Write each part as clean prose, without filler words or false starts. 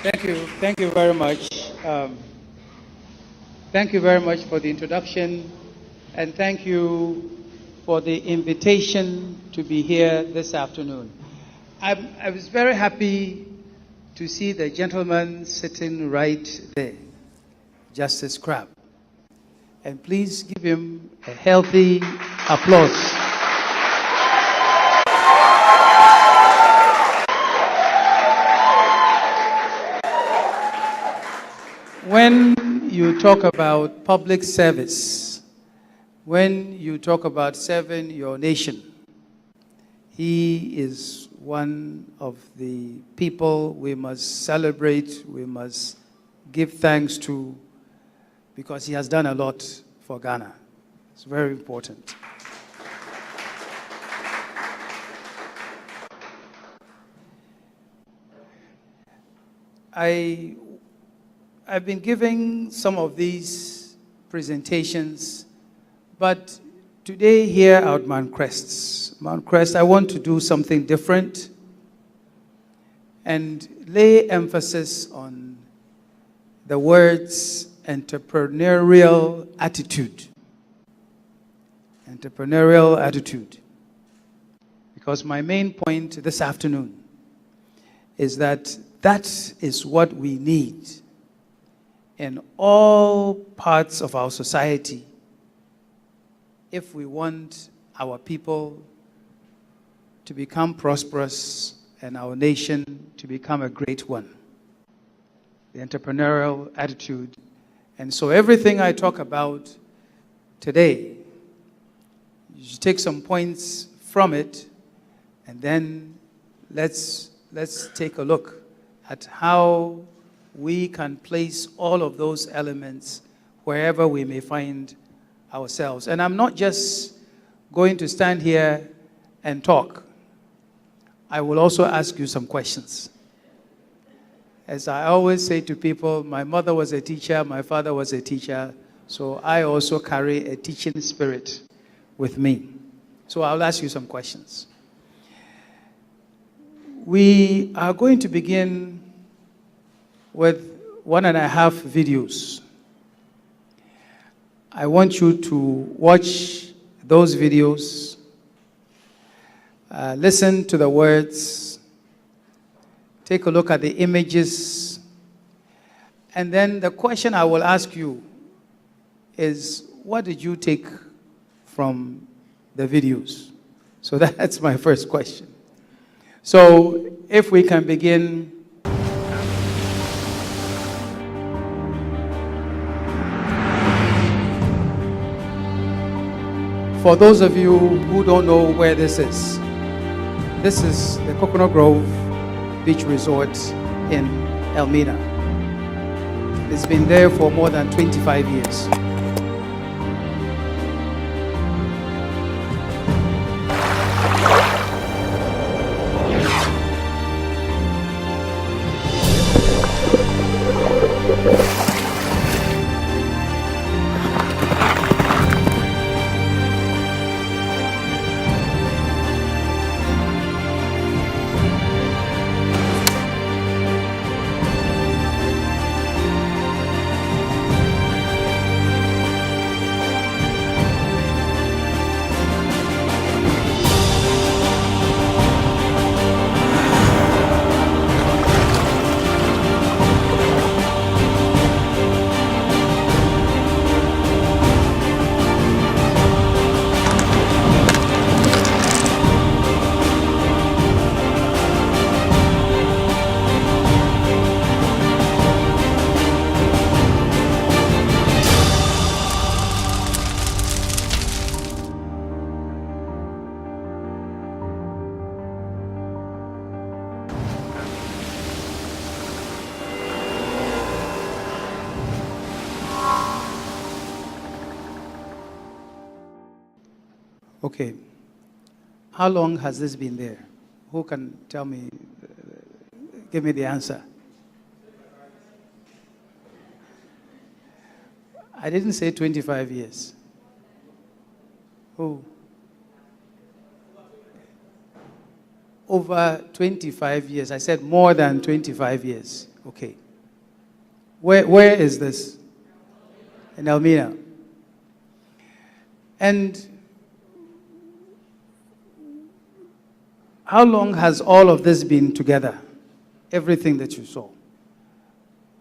Thank you very much. Thank you very much for the introduction, and thank you for the invitation to be here this afternoon. I was very happy to see the gentleman sitting right there, Justice Crabb. And please give him a healthy applause. When you talk about public service, when you talk about serving your nation, he is one of the people we must celebrate, we must give thanks to, because he has done a lot for Ghana. It's very important. I've been giving some of these presentations, but today here at MountCrest, I want to do something different and lay emphasis on the words entrepreneurial attitude. Entrepreneurial attitude. Because my main point this afternoon is that is what we need in all parts of our society if we want our people to become prosperous and our nation to become a great one. The entrepreneurial attitude. And so everything I talk about today, you should take some points from it, and then let's take a look at how we can place all of those elements wherever we may find ourselves. And I'm not just going to stand here and talk. I will also ask you some questions. As I always say to people, my mother was a teacher, my father was a teacher, so I also carry a teaching spirit with me. So I'll ask you some questions. We are going to begin with 1.5 videos. I want you to watch those videos, listen to the words, take a look at the images, and then the question I will ask you is, what did you take from the videos? So that's my first question. So if we can begin. For those of you who don't know where this is the Coconut Grove Beach Resort in Elmina. It's been there for more than 25 years. Okay. How long has this been there? Who can tell me, give me the answer? I didn't say 25 years. Who? Over 25 years. I said more than 25 years. Okay. Where is this? In Elmina. And how long has all of this been together? Everything that you saw.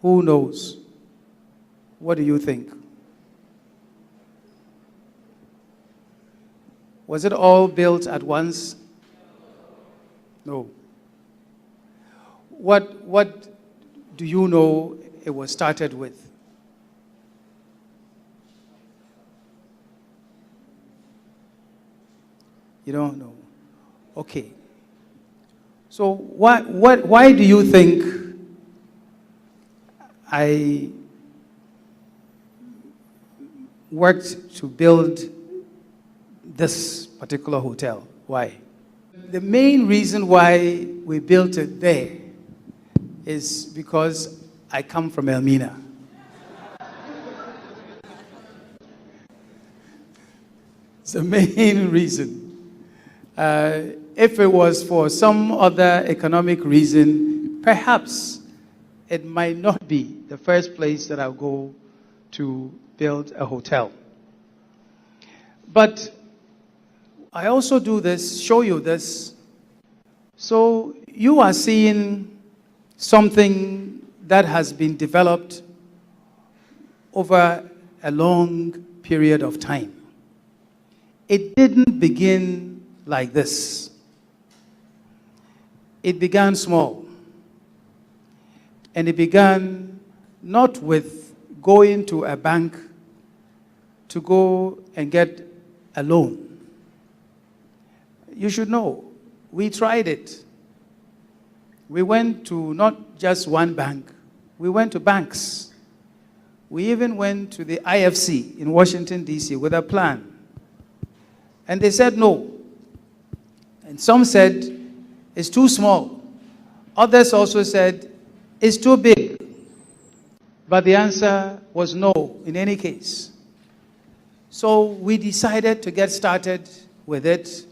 Who knows? What do you think? Was it all built at once? No. What do you know it was started with? You don't know. Okay. So why do you think I worked to build this particular hotel? Why? The main reason why we built it there is because I come from Elmina. It's the main reason. If it was for some other economic reason, perhaps it might not be the first place that I'll go to build a hotel. But I also do this, show you this, so you are seeing something that has been developed over a long period of time. It didn't begin like this. It began small. And it began not with going to a bank to go and get a loan. You should know, we tried it. We went to not just one bank, we went to banks. We even went to the IFC in Washington, D.C. with a plan. And they said no. And some said, it's too small. Others also said, it's too big. But the answer was no in any case. So we decided to get started with it,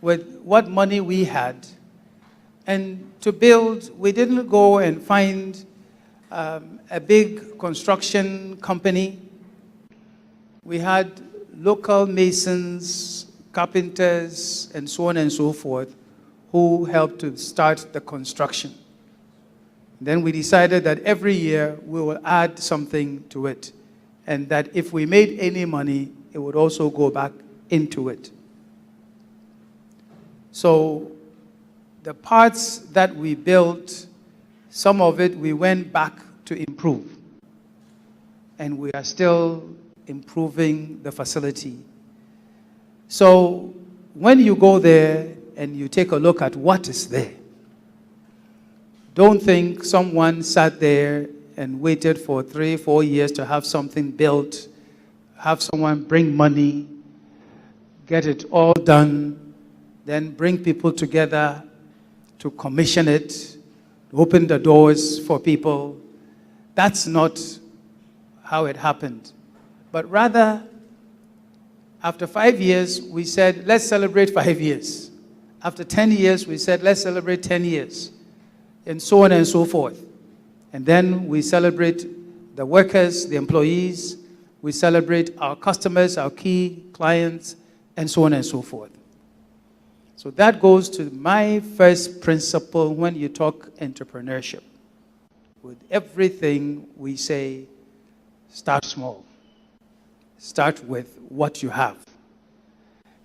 with what money we had. And to build, we didn't go and find a big construction company. We had local masons, carpenters, and so on and so forth, who helped to start the construction. Then we decided that every year we will add something to it, and that if we made any money, it would also go back into it. So the parts that we built, some of it we went back to improve. And we are still improving the facility. So when you go there and you take a look at what is there, don't think someone sat there and waited for 3-4 years to have something built, have someone bring money, get it all done, then bring people together to commission it, open the doors for people. That's not how it happened. But rather, after 5 years, we said, let's celebrate 5 years. After 10 years, we said, let's celebrate 10 years. And so on and so forth. And then we celebrate the workers, the employees. We celebrate our customers, our key clients, and so on and so forth. So that goes to my first principle when you talk entrepreneurship. With everything we say, start small. Start with what you have.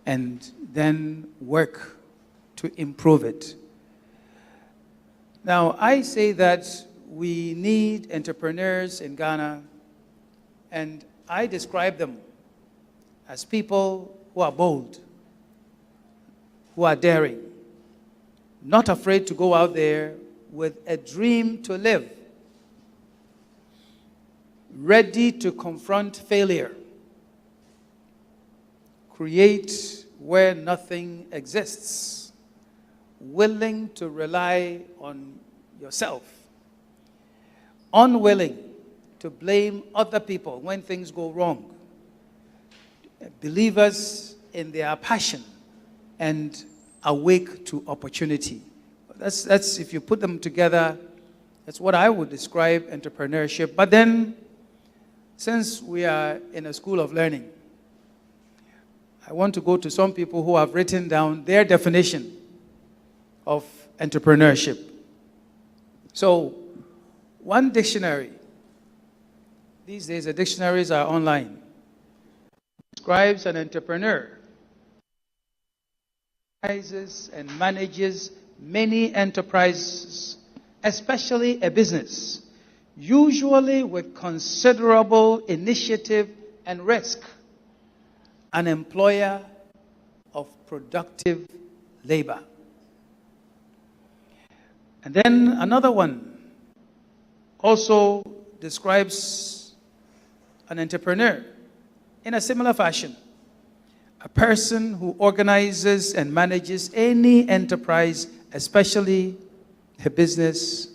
And then work to improve it. Now, I say that we need entrepreneurs in Ghana, and I describe them as people who are bold, who are daring, not afraid to go out there with a dream to live, ready to confront failure, create where nothing exists, willing to rely on yourself, unwilling to blame other people when things go wrong, believers in their passion, and awake to opportunity. That's if you put them together, That's what I would describe entrepreneurship. But then, since we are in a school of learning, I want to go to some people who have written down their definition of entrepreneurship. So, one dictionary, these days the dictionaries are online, describes an entrepreneur, organizes and manages many enterprises, especially a business, usually with considerable initiative and risk, an employer of productive labor. And then another one also describes an entrepreneur in a similar fashion. A person who organizes and manages any enterprise, especially a business,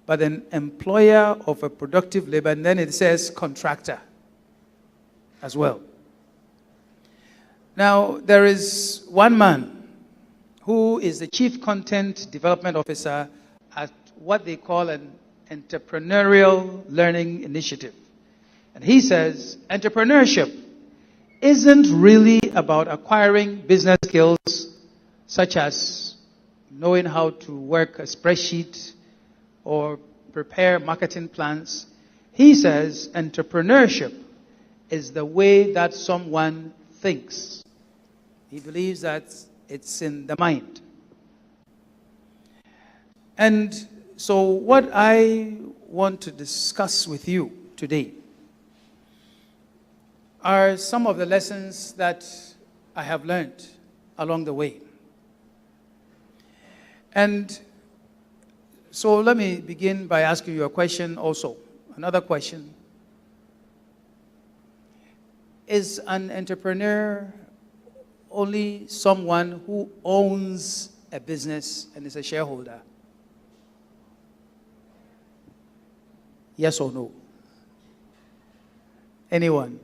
but an employer of a productive labor, and then it says contractor as well. Now, there is one man who is the Chief Content Development Officer at what they call an entrepreneurial learning initiative. And he says, entrepreneurship isn't really about acquiring business skills such as knowing how to work a spreadsheet or prepare marketing plans. He says entrepreneurship is the way that someone thinks. He believes that it's in the mind. And so what I want to discuss with you today are some of the lessons that I have learned along the way. And so let me begin by asking you a question also. Another question. Is an entrepreneur only someone who owns a business and is a shareholder? Yes or no? Anyone?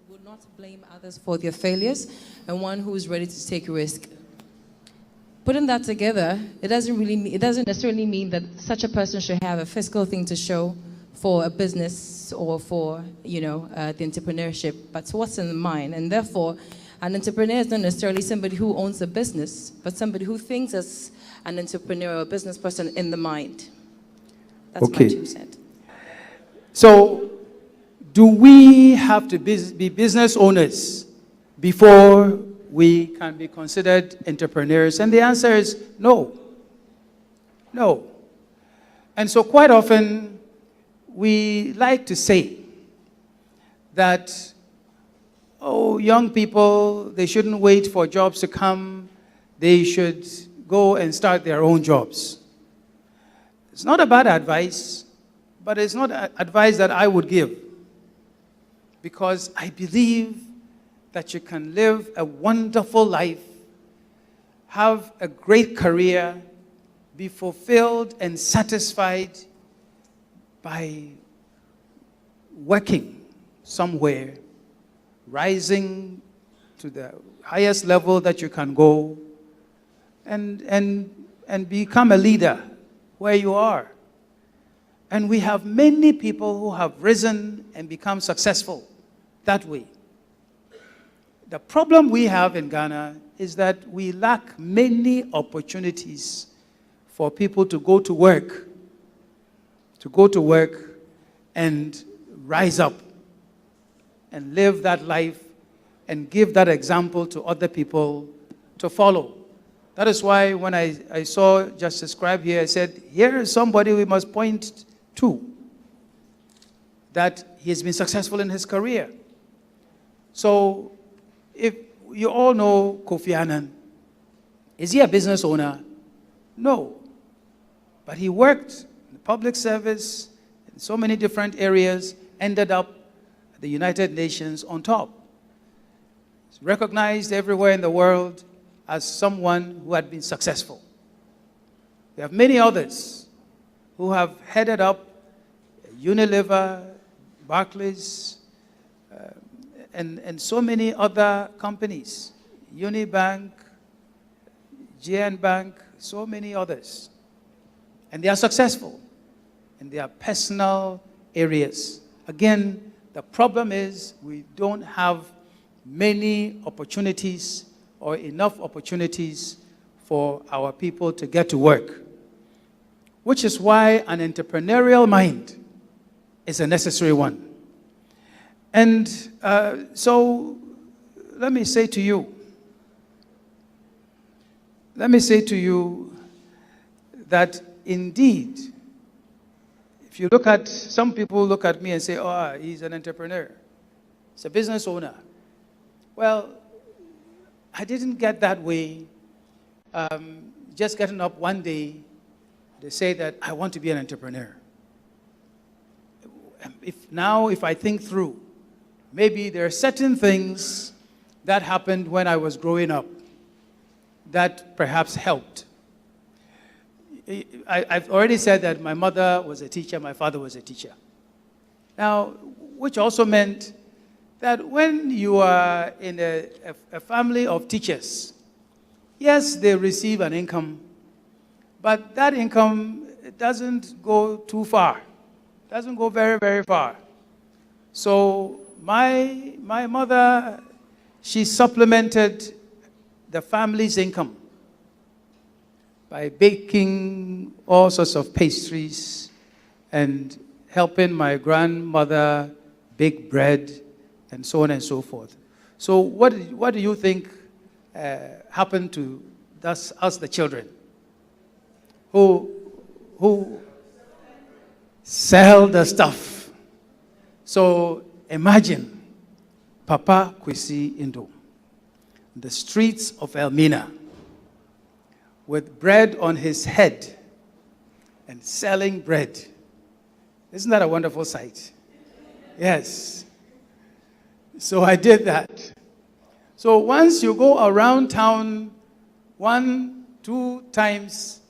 Would not blame others for their failures, and one who is ready to take a risk. Putting that together, it doesn't necessarily mean that such a person should have a fiscal thing to show for a business or for, the entrepreneurship, but what's in the mind. And therefore, an entrepreneur is not necessarily somebody who owns a business, but somebody who thinks as an entrepreneur or business person in the mind. That's okay. My 2 cents. So, do we have to be business owners before we can be considered entrepreneurs? And the answer is no. No. And so quite often, we like to say that, young people, they shouldn't wait for jobs to come. They should go and start their own jobs. It's not a bad advice, but it's not advice that I would give, because I believe that you can live a wonderful life, have a great career, be fulfilled and satisfied by working somewhere, rising to the highest level that you can go, and become a leader where you are. And we have many people who have risen and become successful that way. The problem we have in Ghana is that we lack many opportunities for people to go to work and rise up and live that life and give that example to other people to follow. That is why when I saw Justice Scribe here, I said, here is somebody we must point to, that he has been successful in his career. So, if you all know Kofi Annan, is he a business owner? No. But he worked in the public service in so many different areas, ended up at the United Nations on top. He's recognized everywhere in the world as someone who had been successful. We have many others who have headed up Unilever, Barclays, and so many other companies, Unibank, GN Bank, so many others. And they are successful in their personal areas. Again, the problem is we don't have many opportunities or enough opportunities for our people to get to work, which is why an entrepreneurial mind is a necessary one. And so let me say to you that indeed, if you look at, some people look at me and say, oh, he's an entrepreneur, he's a business owner. Well, I didn't get that way. Just getting up one day, they say that I want to be an entrepreneur. If I think through, maybe there are certain things that happened when I was growing up that perhaps helped. I've already said that my mother was a teacher, my father was a teacher. Now, which also meant that when you are in a family of teachers, yes, they receive an income, but that income doesn't go too far. Doesn't go very, very far. So my mother, she supplemented the family's income by baking all sorts of pastries and helping my grandmother bake bread and so on and so forth. So what do you think happened to us, the children, who sell the stuff? So imagine Papa Kwesi Nduom, the streets of Elmina, with bread on his head and selling bread. Isn't that a wonderful sight? Yes. So I did that. So once you go around town 1, 2 times,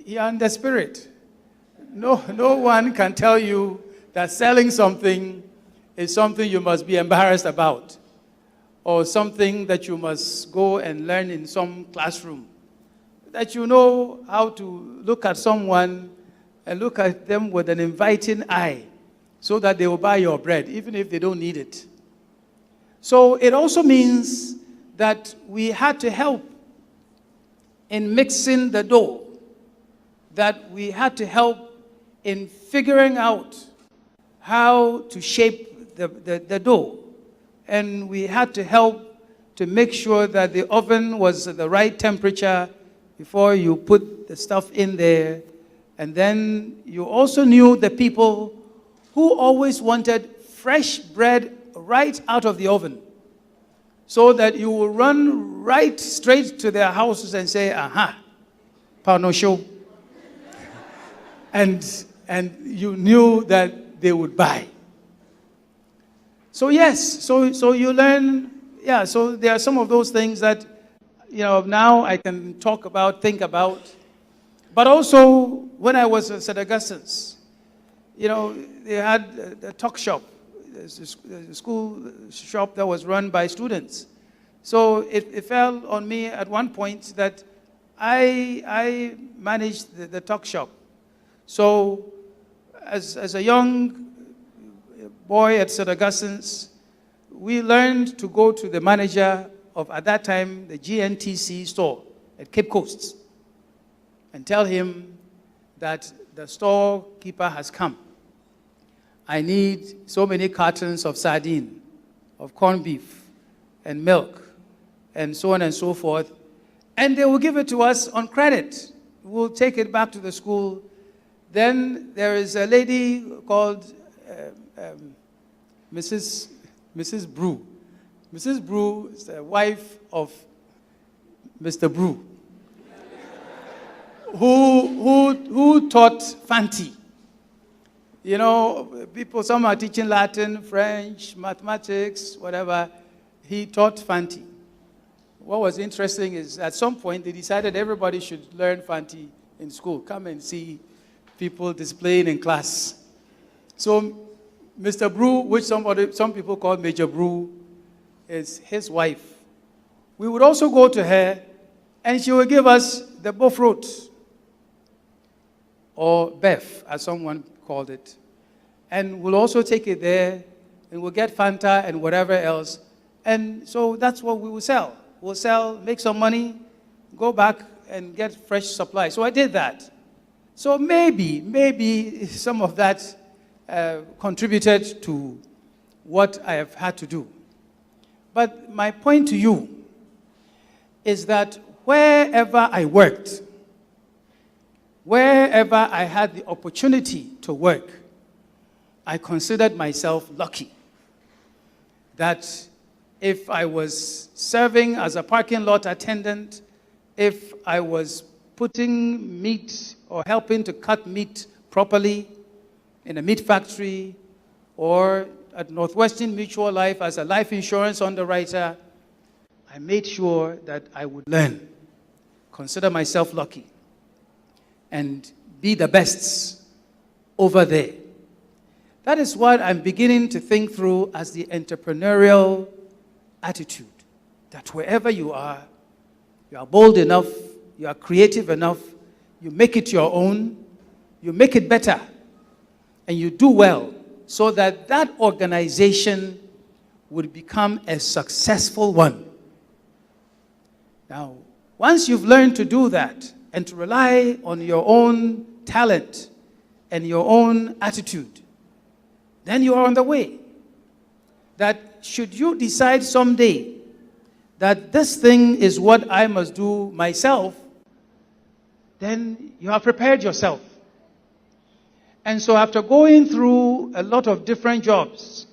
you're in the spirit. No one can tell you that selling something is something you must be embarrassed about, or something that you must go and learn in some classroom. That you know how to look at someone and look at them with an inviting eye so that they will buy your bread, even if they don't need it. So it also means that we had to help in mixing the dough, that we had to help in figuring out how to shape the dough. And we had to help to make sure that the oven was at the right temperature before you put the stuff in there. And then you also knew the people who always wanted fresh bread right out of the oven, so that you will run right straight to their houses and say, aha, pano show. And you knew that they would buy. So yes, so you learn, yeah, so there are some of those things that, now I can talk about, think about. But also, when I was at St. Augustine's, they had a talk shop, a school shop that was run by students. So it fell on me at one point that I managed the talk shop. So as a young boy at St. Augustine's, we learned to go to the manager of, at that time, the GNTC store at Cape Coast and tell him that the storekeeper has come. I need so many cartons of sardine, of corned beef, and milk, and so on and so forth. And they will give it to us on credit. We'll take it back to the school. Then there is a lady called Mrs. Brew. Mrs. Brew is the wife of Mr. Brew, who taught Fanti. People, some are teaching Latin, French, mathematics, whatever. He taught Fanti. What was interesting is at some point they decided everybody should learn Fanti in school. Come and see people displaying in class. So Mr. Brew, which some people call Major Brew, is his wife. We would also go to her, and she would give us the Bofrot, or Bef, as someone called it. And we'll also take it there, and we'll get Fanta and whatever else. And so that's what we will sell. We'll sell, make some money, go back and get fresh supply. So I did that. So maybe some of that contributed to what I have had to do. But my point to you is that wherever I worked, wherever I had the opportunity to work, I considered myself lucky that if I was serving as a parking lot attendant, if I was putting meat or helping to cut meat properly in a meat factory, or at Northwestern Mutual Life as a life insurance underwriter, I made sure that I would learn, consider myself lucky, and be the best over there. That is what I'm beginning to think through as the entrepreneurial attitude, that wherever you are bold enough, you are creative enough, you make it your own, you make it better, and you do well, so that that organization would become a successful one. Now, once you've learned to do that and to rely on your own talent and your own attitude, then you are on the way. That should you decide someday that this thing is what I must do myself, then you have prepared yourself. And so after going through a lot of different jobs,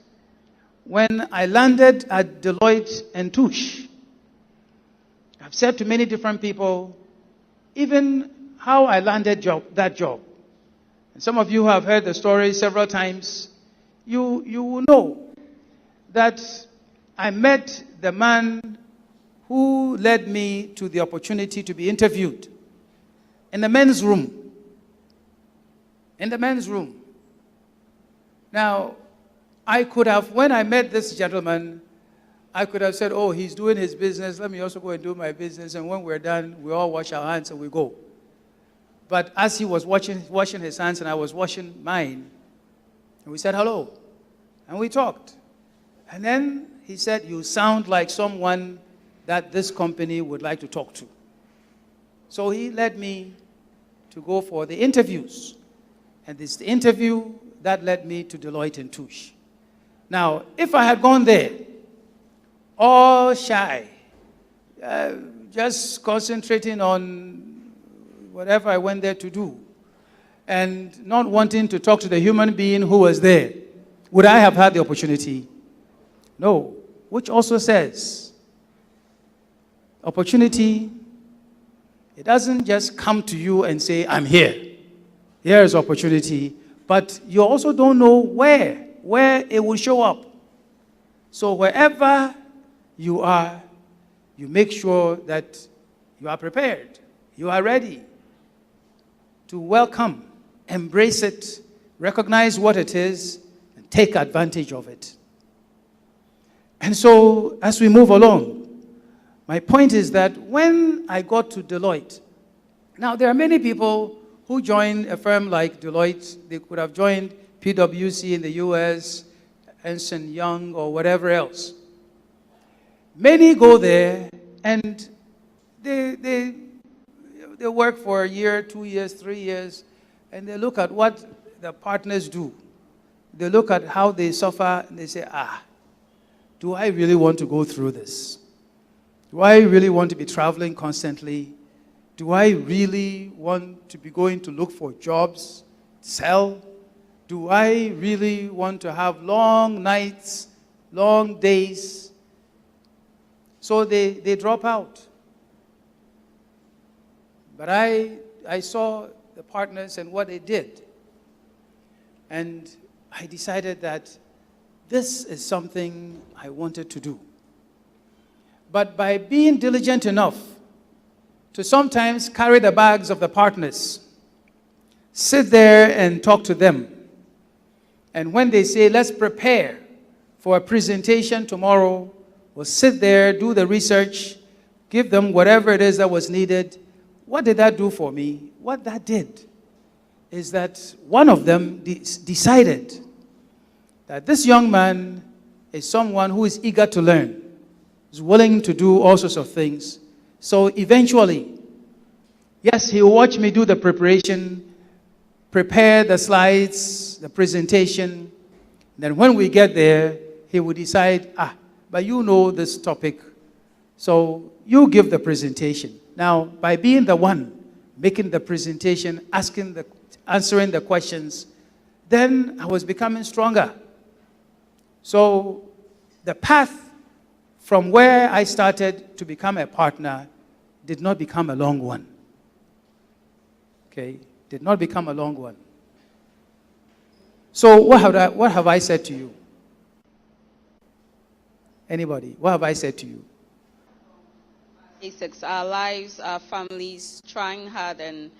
when I landed at Deloitte and Touche, I've said to many different people, even how I landed that job. And some of you have heard the story several times. You will know that I met the man who led me to the opportunity to be interviewed in the men's room. In the men's room. Now, I could have, when I met this gentleman, I could have said, oh, he's doing his business, let me also go and do my business, and when we're done, we all wash our hands and we go. But as he was washing his hands and I was washing mine, and we said hello, and we talked. And then he said, you sound like someone that this company would like to talk to. So he led me to go for the interviews. And this interview that led me to Deloitte and Touche. Now, if I had gone there, all shy, just concentrating on whatever I went there to do, and not wanting to talk to the human being who was there, would I have had the opportunity? No. Which also says, opportunity, it doesn't just come to you and say, I'm here. Here is opportunity. But you also don't know where it will show up. So wherever you are, you make sure that you are prepared. You are ready to welcome, embrace it, recognize what it is, and take advantage of it. And so, as we move along, my point is that when I got to Deloitte, now there are many people who join a firm like Deloitte. They could have joined PwC in the US, Ernst & Young, or whatever else. Many go there and they work for a year, 2 years, 3 years, and they look at what the partners do. They look at how they suffer, and they say, do I really want to go through this? Do I really want to be traveling constantly? Do I really want to be going to look for jobs, sell? Do I really want to have long nights, long days? So they drop out. But I saw the partners and what they did. And I decided that this is something I wanted to do. But by being diligent enough to sometimes carry the bags of the partners, sit there and talk to them. And when they say, let's prepare for a presentation tomorrow, we'll sit there, do the research, give them whatever it is that was needed, what did that do for me? What that did is that one of them decided that this young man is someone who is eager to learn, is willing to do all sorts of things. So eventually, yes, he will watch me do the preparation, prepare the slides, the presentation. Then when we get there, he will decide, but you know this topic, so you give the presentation. Now, by being the one making the presentation, answering the questions, then I was becoming stronger. So the path from where I started to become a partner did not become a long one. Okay? Did not become a long one. So what have I said to you? Anybody? What have I said to you? Basics, our lives, our families, trying hard and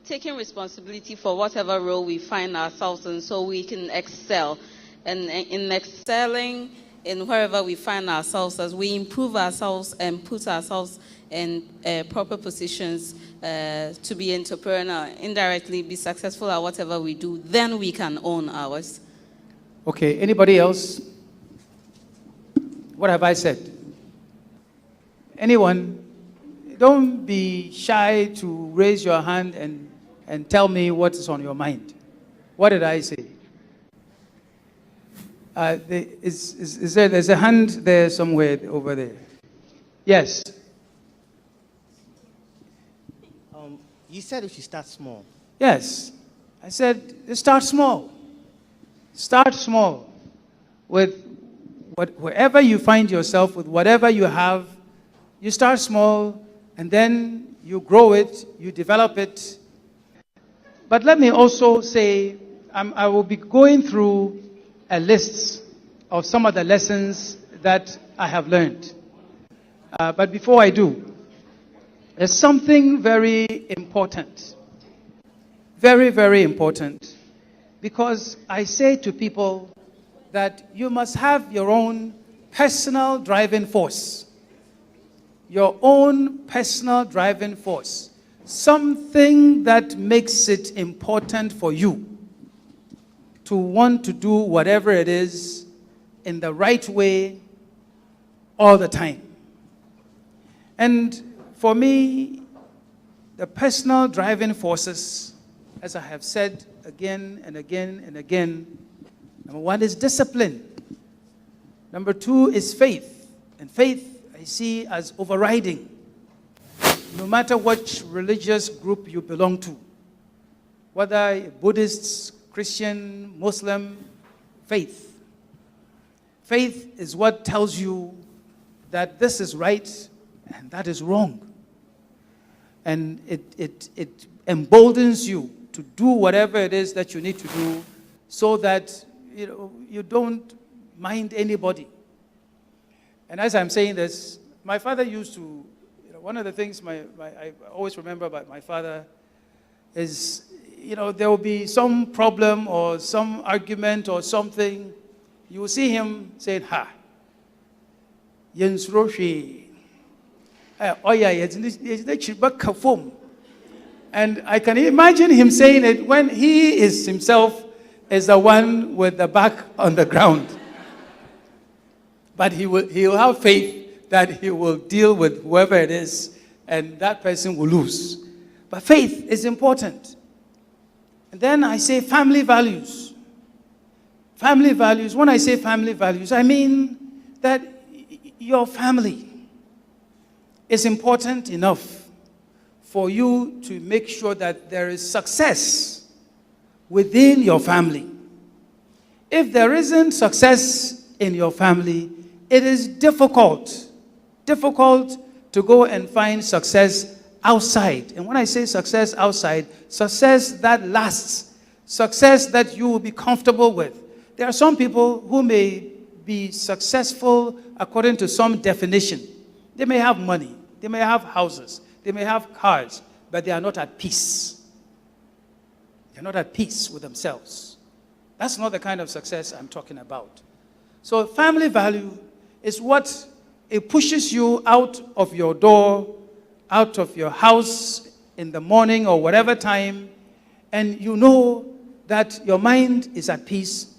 taking responsibility for whatever role we find ourselves in so we can excel. And in excelling in wherever we find ourselves, as we improve ourselves and put ourselves in proper positions to be entrepreneurial, indirectly be successful at whatever we do, then we can own ours. Okay, anybody else? What have I said? Anyone? Don't be shy to raise your hand and tell me what is on your mind. What did I say? There's a hand there somewhere over there. Yes. You said we should start small. Yes. I said, start small. Start small. With wherever you find yourself, with whatever you have, you start small, and then you grow it, you develop it. But let me also say, I will be going through a list of some of the lessons that I have learned. But before I do, there's something very important. Very, very important. Because I say to people that you must have your own personal driving force. Your own personal driving force. Something that makes it important for you to want to do whatever it is in the right way all the time. And for me, the personal driving forces, as I have said again and again and again, number one is discipline. Number two is faith. And faith I see as overriding. No matter what religious group you belong to, whether Buddhists, Christian, Muslim, faith. Faith is what tells you that this is right and that is wrong. And it emboldens you to do whatever it is that you need to do so that you don't mind anybody. And as I'm saying this, my father used to, one of the things I always remember about my father is, there will be some problem or some argument or something. You will see him saying, Jens Roshi. And I can imagine him saying it when he is himself is the one with the back on the ground. But he will have faith that he will deal with whoever it is and that person will lose. But faith is important. And then I say family values. Family values. When I say family values, I mean that your family is important enough for you to make sure that there is success within your family. If there isn't success in your family, it is difficult to go and find success outside. And when I say success outside, success that lasts, success that you will be comfortable with. There are some people who may be successful according to some definition. They may have money, they may have houses, they may have cars, but they are not at peace. They're not at peace with themselves. That's not the kind of success I'm talking about. So family value is what it pushes you out of your door out of your house in the morning or whatever time, and you know that your mind is at peace,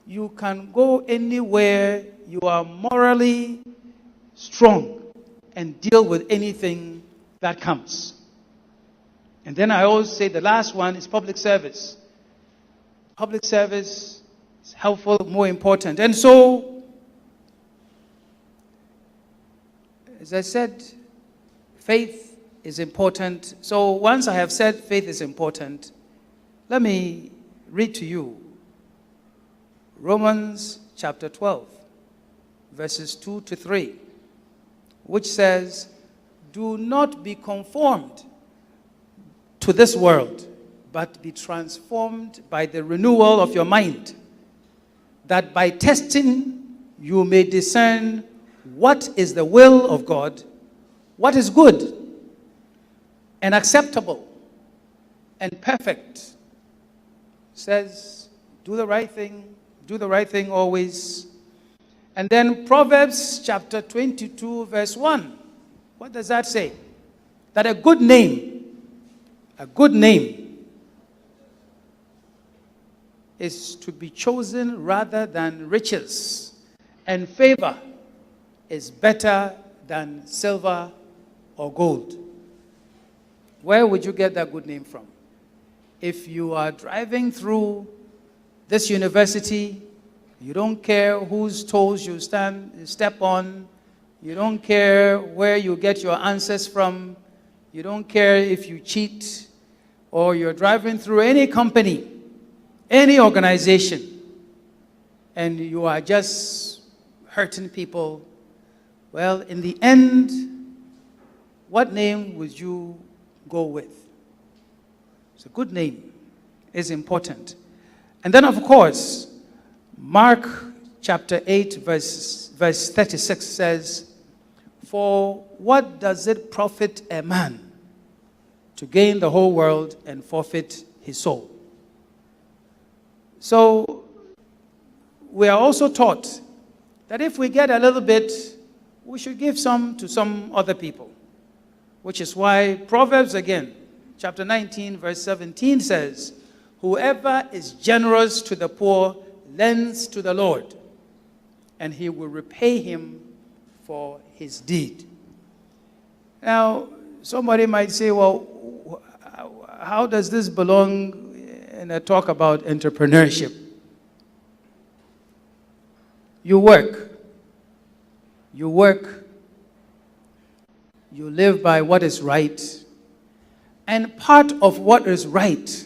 you can go anywhere, you are morally strong, and deal with anything that comes. And then I always say the last one is public service. Public service is helpful, more important. And so, as I said, faith is important. So once I have said faith is important, let me read to you Romans chapter 12, verses 2 to 3, which says, "Do not be conformed to this world, but be transformed by the renewal of your mind, that by testing you may discern what is the will of God, what is good and acceptable and perfect." Says, do the right thing always. And then Proverbs chapter 22, verse 1. What does that say? That a good name is to be chosen rather than riches, and favor is better than silver or gold. Where would you get that good name from? If you are driving through this university, you don't care whose toes you step on, you don't care where you get your answers from, you don't care if you cheat, or you're driving through any company, any organization, and you are just hurting people. Well, in the end, what name would you go with? It's a good name. It's important. And then, of course, Mark chapter 8, verse 36 says, "For what does it profit a man to gain the whole world and forfeit his soul?" So, we are also taught that if we get a little bit, we should give some to some other people. Which is why Proverbs again, chapter 19, verse 17 says, "Whoever is generous to the poor lends to the Lord, and he will repay him for his deed." Now, somebody might say, well, how does this belong in a talk about entrepreneurship? You work, you live by what is right, and part of what is right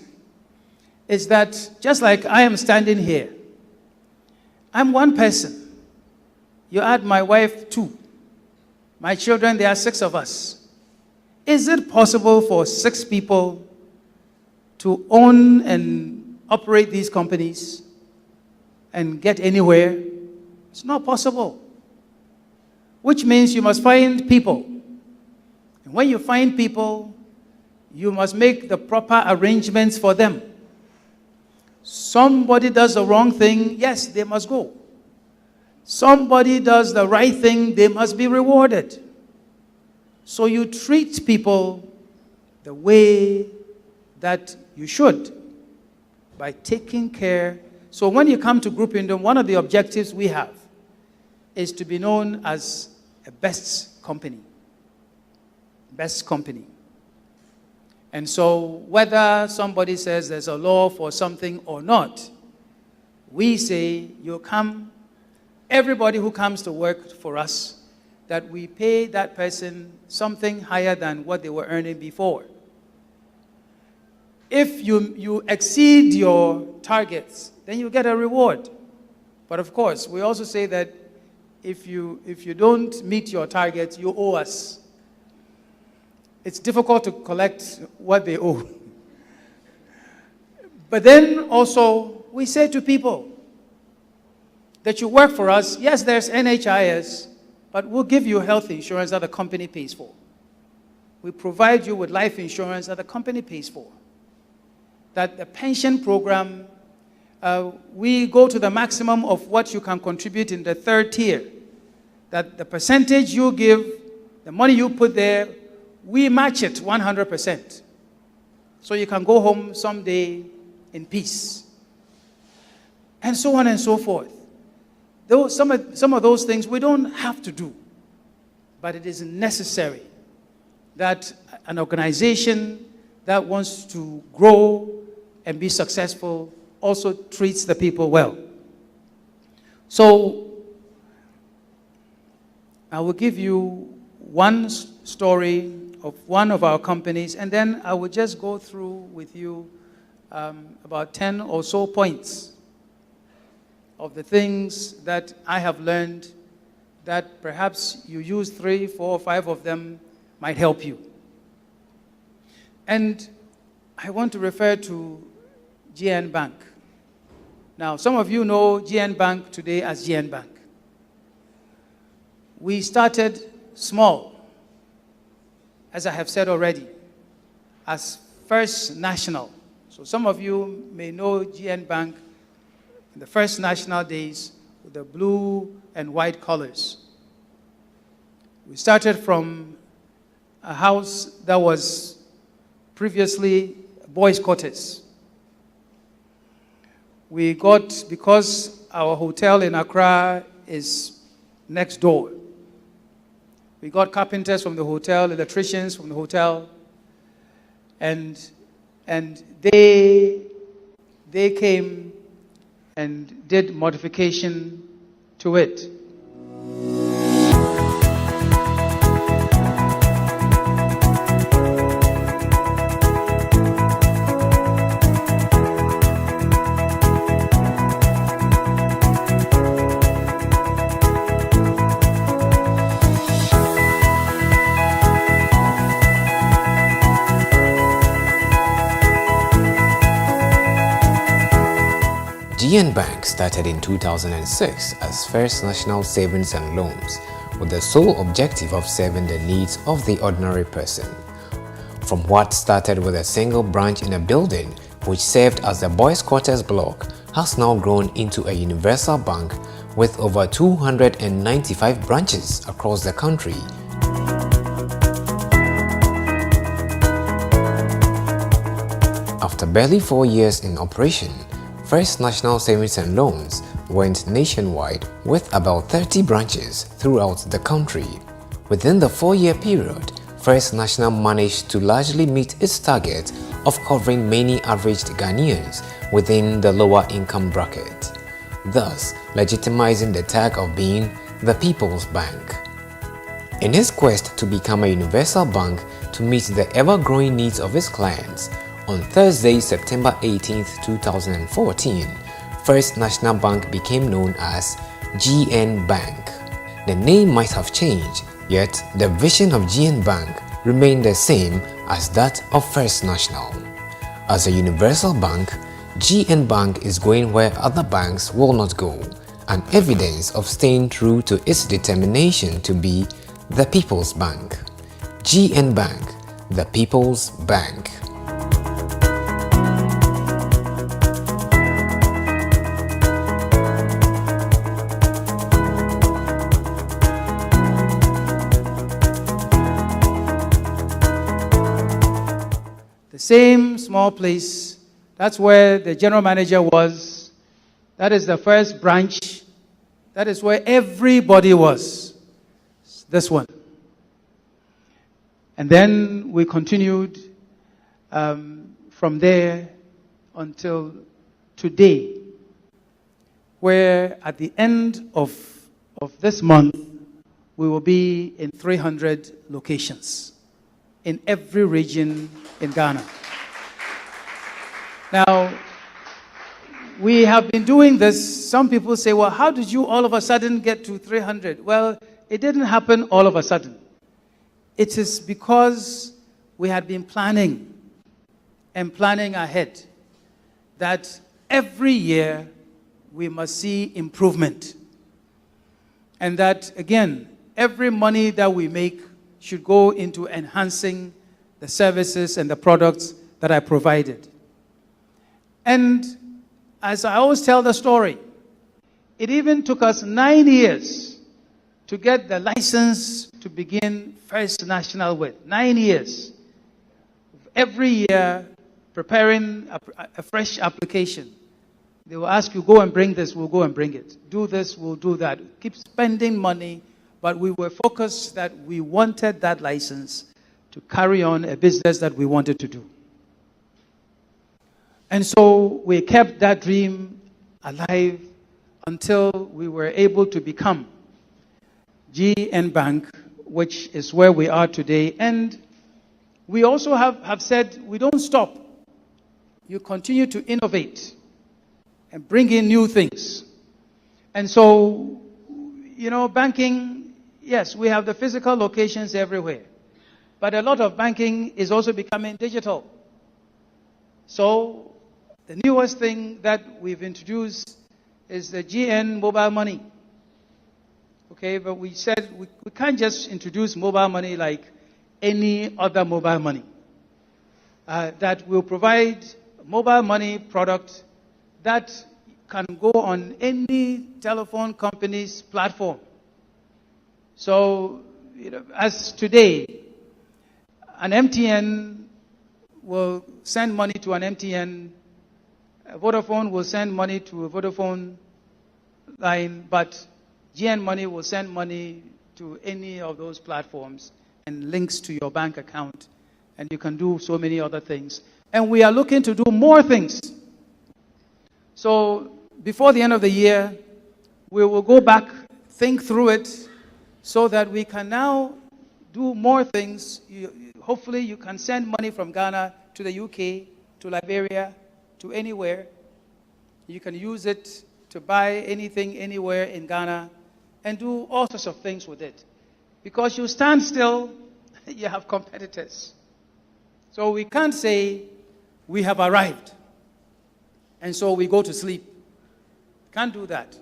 is that just like I am standing here, I'm one person. You add my wife, 2. My children, there are 6 of us. Is it possible for 6 people to own and operate these companies and get anywhere? It's not possible. Which means you must find people. And when you find people, you must make the proper arrangements for them. Somebody does the wrong thing, yes, they must go. Somebody does the right thing, they must be rewarded. So you treat people the way that you should by taking care. So when you come to Group Nduom, one of the objectives we have is to be known as a best company. Best company. And so whether somebody says there's a law for something or not, we say you come, everybody who comes to work for us, that we pay that person something higher than what they were earning before. If you exceed your targets, then you get a reward. But of course, we also say that if you don't meet your targets, you owe us. It's difficult to collect what they owe. But then also, we say to people that you work for us, yes, there's NHIS, but we'll give you health insurance that the company pays for. We provide you with life insurance that the company pays for. That the pension program, we go to the maximum of what you can contribute in the 3rd tier. That the percentage you give, the money you put there, we match it 100%. So you can go home someday in peace. And so on and so forth. Some of those things we don't have to do. But it is necessary that an organization that wants to grow and be successful also treats the people well. So I will give you one story of one of our companies, and then I will just go through with you about 10 or so points of the things that I have learned that perhaps you use 3, 4, 5 of them might help you. And I want to refer to GN Bank. Now, some of you know GN Bank today as GN Bank. We started small, as I have said already, as First National. So some of you may know GN Bank in the First National days with the blue and white colors. We started from a house that was previously boys' quarters. We got, because our hotel in Accra is next door, we got carpenters from the hotel, electricians from the hotel, and they came and did modification to it. GN Bank started in 2006 as First National Savings and Loans with the sole objective of serving the needs of the ordinary person. From what started with a single branch in a building which served as the boys' quarters block has now grown into a universal bank with over 295 branches across the country. After barely 4 years in operation, First National Savings and Loans went nationwide with about 30 branches throughout the country. Within the 4-year period, First National managed to largely meet its target of covering many average Ghanaians within the lower income bracket, thus legitimizing the tag of being the People's Bank. In his quest to become a universal bank to meet the ever-growing needs of its clients, on Thursday, September 18, 2014, First National Bank became known as GN Bank. The name might have changed, yet the vision of GN Bank remained the same as that of First National. As a universal bank, GN Bank is going where other banks will not go, an evidence of staying true to its determination to be the People's Bank. GN Bank, the People's Bank. Same small place. That's where the general manager was. That is the first branch. That is where everybody was. This one. And then we continued from there until today, where at the end of this month, we will be in 300 locations in every region in Ghana. Now, we have been doing this. Some people say, well, how did you all of a sudden get to 300? Well, it didn't happen all of a sudden. It is because we had been planning and planning ahead that every year we must see improvement. And that, again, every money that we make should go into enhancing the services and the products that I provided. And as I always tell the story, it even took us 9 years to get the license to begin First National with. 9 years. Every year, preparing a fresh application. They will ask you, go and bring this, we'll go and bring it. Do this, we'll do that. Keep spending money, but we were focused that we wanted that license to carry on a business that we wanted to do. And so we kept that dream alive until we were able to become GN Bank, which is where we are today. And we also have said we don't stop. You continue to innovate and bring in new things. And so, banking, yes, we have the physical locations everywhere. But a lot of banking is also becoming digital. So, the newest thing that we've introduced is the GN mobile money. Okay, but we said we can't just introduce mobile money like any other mobile money. That will provide a mobile money product that can go on any telephone company's platform. So, as today, an MTN will send money to an MTN, a Vodafone will send money to a Vodafone line, but GN Money will send money to any of those platforms and links to your bank account, and you can do so many other things. And we are looking to do more things. So before the end of the year, we will go back, think through it, so that we can now do more things. Hopefully you can send money from Ghana to the UK, to Liberia, to anywhere. You can use it to buy anything anywhere in Ghana and do all sorts of things with it. Because you stand still, you have competitors. So we can't say we have arrived and so we go to sleep. Can't do that.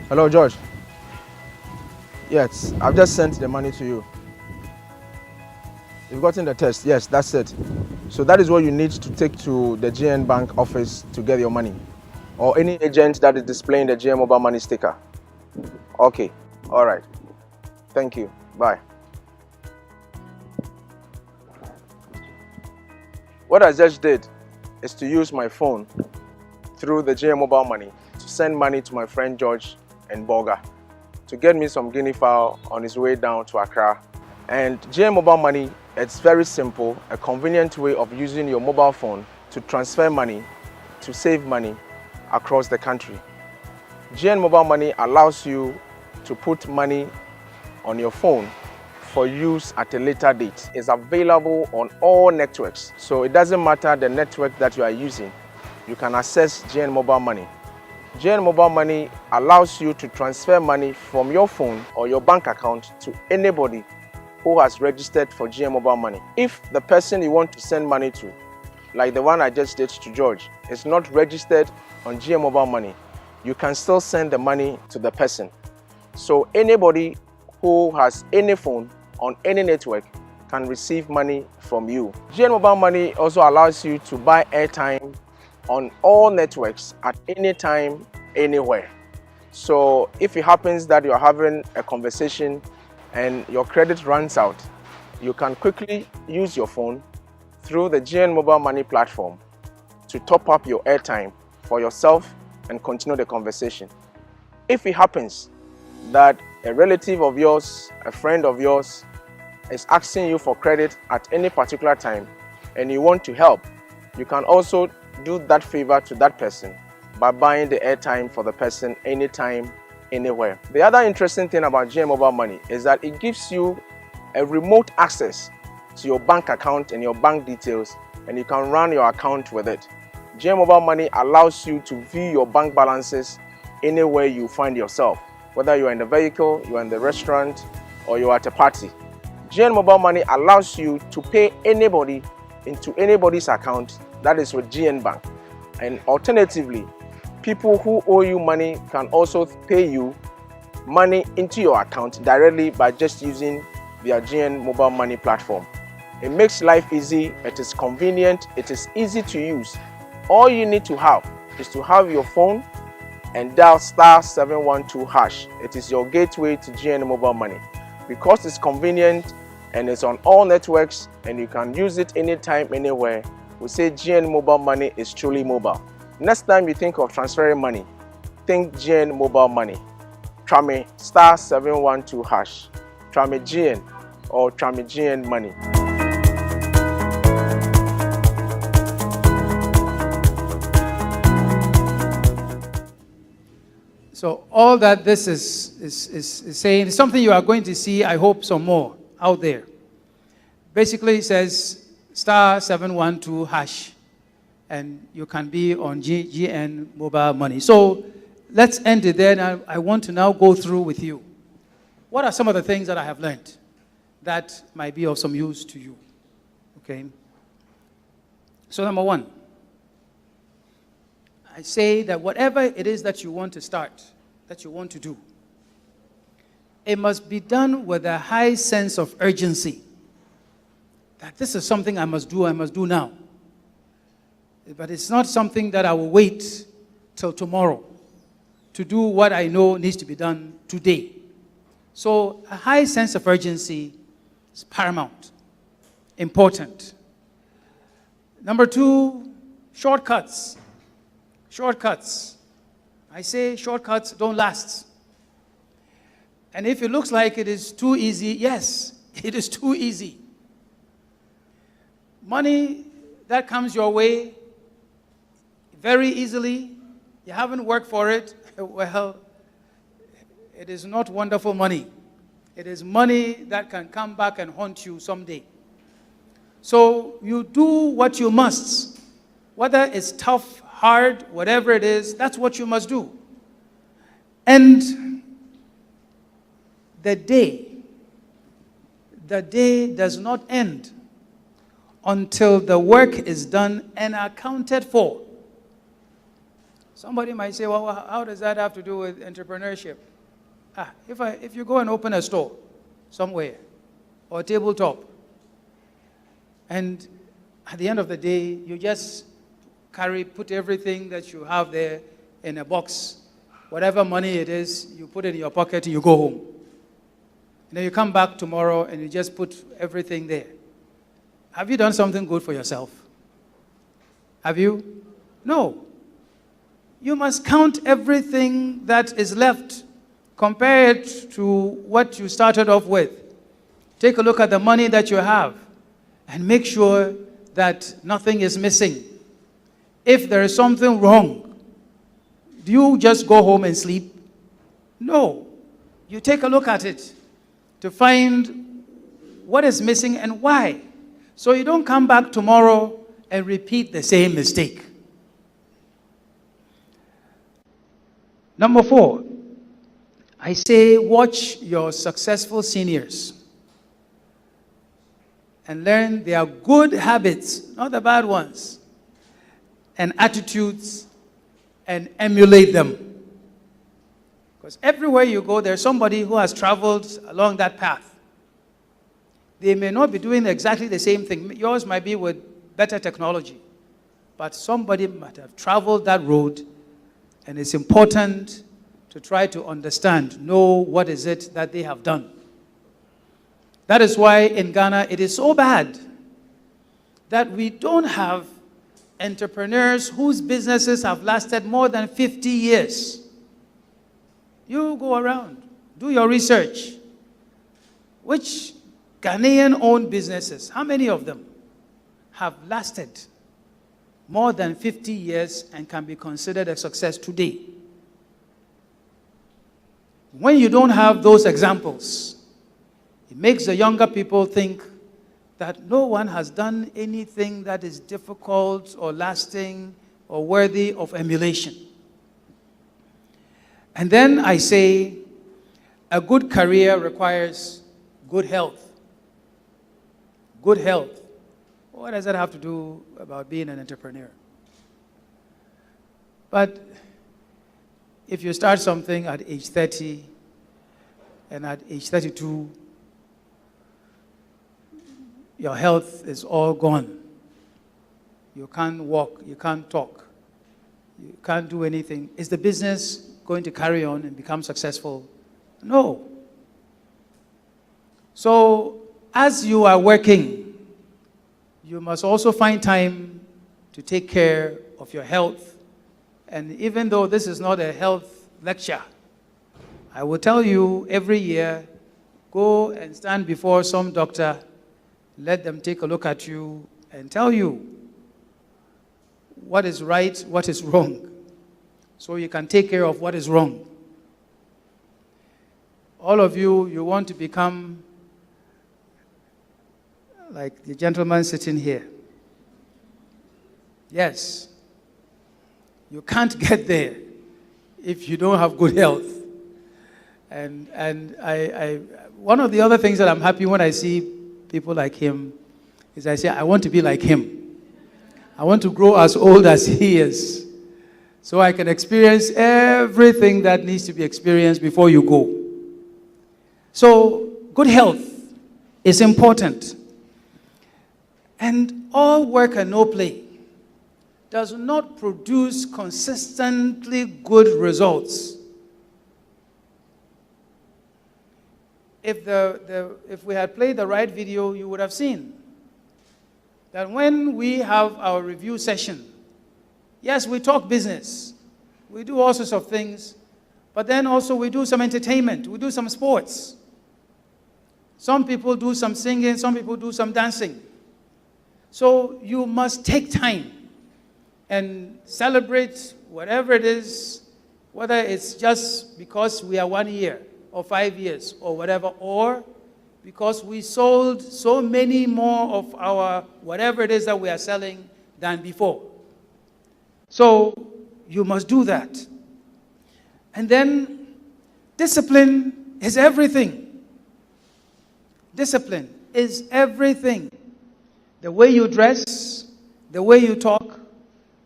Hello, George. Yes, I've just sent the money to you. You've gotten the test. Yes, that's it. So that is what you need to take to the GN Bank office to get your money, or any agent that is displaying the GN mobile money sticker. Okay, all right. Thank you. Bye. What I just did is to use my phone through the GN mobile money to send money to my friend George and Boga to get me some guinea fowl on his way down to Accra. And GN mobile money, it's very simple, a convenient way of using your mobile phone to transfer money, to save money across the country. GN mobile money allows you to put money on your phone for use at a later date. It's available on all networks, so it doesn't matter the network that you are using, you can access GN mobile money. GN mobile money allows you to transfer money from your phone or your bank account to anybody who has registered for GN mobile money. If the person you want to send money to, like the one I just did to George, is not registered on GN mobile money, you can still send the money to the person. So anybody who has any phone on any network can receive money from you. GN mobile money also allows you to buy airtime on all networks at any time, anywhere. So if it happens that you're having a conversation and your credit runs out, you can quickly use your phone through the GN mobile money platform to top up your airtime for yourself and continue the conversation. If it happens that a relative of yours, a friend of yours, is asking you for credit at any particular time and you want to help, you can also do that favor to that person by buying the airtime for the person anytime, anywhere. The other interesting thing about GN mobile money is that it gives you a remote access to your bank account and your bank details, and you can run your account with it. GN mobile money allows you to view your bank balances anywhere you find yourself, whether you're in the vehicle, you're in the restaurant, or you're at a party. GN Mobile Money allows you to pay anybody into anybody's account that is with GN Bank. And alternatively, people who owe you money can also pay you money into your account directly by just using their GN Mobile Money platform. It makes life easy, it is convenient, it is easy to use. All you need to have is to have your phone and dial *712#. It is your gateway to GN Mobile Money. Because it's convenient and it's on all networks and you can use it anytime, anywhere, we say GN Mobile Money is truly mobile. Next time you think of transferring money, think GN Mobile Money. Try me *712#. Try me GN or try me GN Money. So all that this is saying is something you are going to see, I hope, some more out there. Basically, it says *712#, and you can be on GN Mobile Money. So let's end it there. And I want to now go through with you. What are some of the things that I have learned that might be of some use to you? Okay. So number one, I say that whatever it is that you want to start, that you want to do, it must be done with a high sense of urgency. That this is something I must do now. But it's not something that I will wait till tomorrow to do what I know needs to be done today. So a high sense of urgency is paramount, important. Number two, shortcuts. Shortcuts. I say shortcuts don't last. And if it looks like it is too easy, yes, it is too easy. Money that comes your way very easily, you haven't worked for it, well, it is not wonderful money. It is money that can come back and haunt you someday. So you do what you must. Whether it's tough, hard, whatever it is, that's what you must do. And the day does not end until the work is done and accounted for. Somebody might say, well, how does that have to do with entrepreneurship? If you go and open a store somewhere or a tabletop, and at the end of the day, you just put everything that you have there in a box. Whatever money it is, you put it in your pocket and you go home. And then you come back tomorrow and you just put everything there. Have you done something good for yourself? Have you? No. You must count everything that is left. Compare it to what you started off with. Take a look at the money that you have and make sure that nothing is missing. If there is something wrong, do you just go home and sleep? No. You take a look at it to find what is missing and why. So you don't come back tomorrow and repeat the same mistake. Number 4, I say watch your successful seniors and learn their good habits, not the bad ones, and attitudes, and emulate them. Because everywhere you go, there's somebody who has traveled along that path. They may not be doing exactly the same thing. Yours might be with better technology, but somebody might have traveled that road, and it's important to try to understand, know what is it that they have done. That is why in Ghana it is so bad that we don't have entrepreneurs whose businesses have lasted more than 50 years. You go around, do your research. Which Ghanaian-owned businesses, how many of them have lasted more than 50 years and can be considered a success today? When you don't have those examples, it makes the younger people think that no one has done anything that is difficult or lasting or worthy of emulation. And then I say, a good career requires good health. good health. What does that have to do about being an entrepreneur? But if you start something at age 30 and at age 32, your health is all gone. You can't walk, you can't talk, you can't do anything. Is the business going to carry on and become successful? No. So, as you are working, you must also find time to take care of your health. And even though this is not a health lecture, I will tell you every year, go and stand before some doctor, let them take a look at you and tell you what is right, what is wrong, so you can take care of what is wrong. All of you, you want to become like the gentleman sitting here. Yes. You can't get there if you don't have good health. And I one of the other things that I'm happy when I see people like him is I say, I want to be like him. I want to grow as old as he is, so I can experience everything that needs to be experienced before you go. So, good health is important. And all work and no play does not produce consistently good results. If we had played the right video, you would have seen that when we have our review session, yes, we talk business, we do all sorts of things, but then also we do some entertainment, we do some sports. Some people do some singing, some people do some dancing. So you must take time and celebrate whatever it is, whether it's just because we are 1 year or 5 years or whatever, or because we sold so many more of our whatever it is that we are selling than before. So you must do that. And then discipline is everything. Discipline is everything. The way you dress, the way you talk,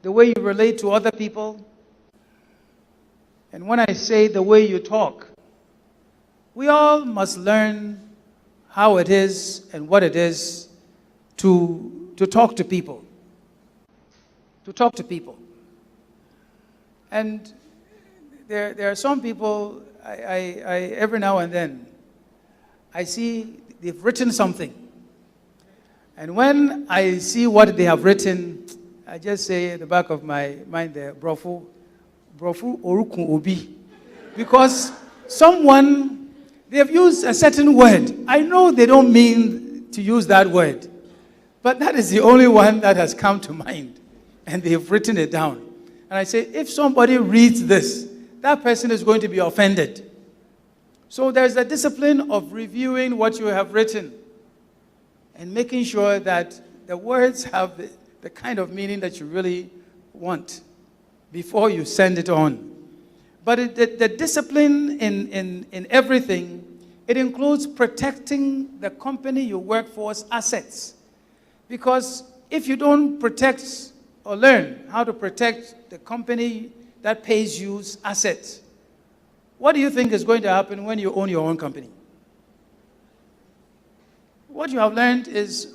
the way you relate to other people. And when I say the way you talk, we all must learn how it is and what it is to talk to people. To talk to people. And there are some people, I every now and then, I see they've written something. And when I see what they have written, I just say at the back of my mind there, brofu orukun obi. Because someone, they have used a certain word. I know they don't mean to use that word, but that is the only one that has come to mind. And they have written it down. And I say, if somebody reads this, that person is going to be offended. So there's a discipline of reviewing what you have written and making sure that the words have the kind of meaning that you really want before you send it on. But the discipline in everything, it includes protecting the company you work for's assets. Because if you don't protect or learn how to protect the company that pays you's assets, what do you think is going to happen when you own your own company? What you have learned is,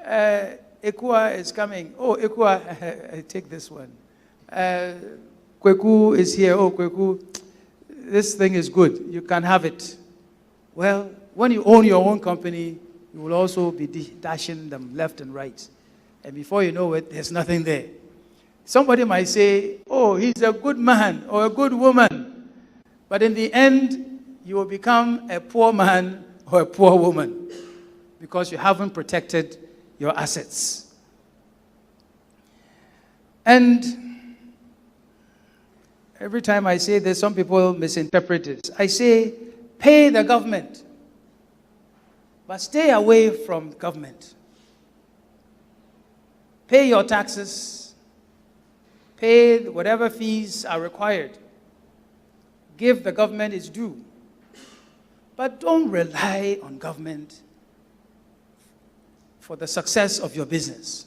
Ekua is coming. Oh, Ekua, take this one. Kweku is here. Oh, Kweku, this thing is good. You can have it. Well, when you own your own company, you will also be dashing them left and right. And before you know it, there's nothing there. Somebody might say, oh, he's a good man or a good woman. But in the end, you will become a poor man or a poor woman because you haven't protected your assets. And every time I say this, some people misinterpret this. I say, pay the government, but stay away from government. Pay your taxes, pay whatever fees are required. Give the government its due. But don't rely on government for the success of your business.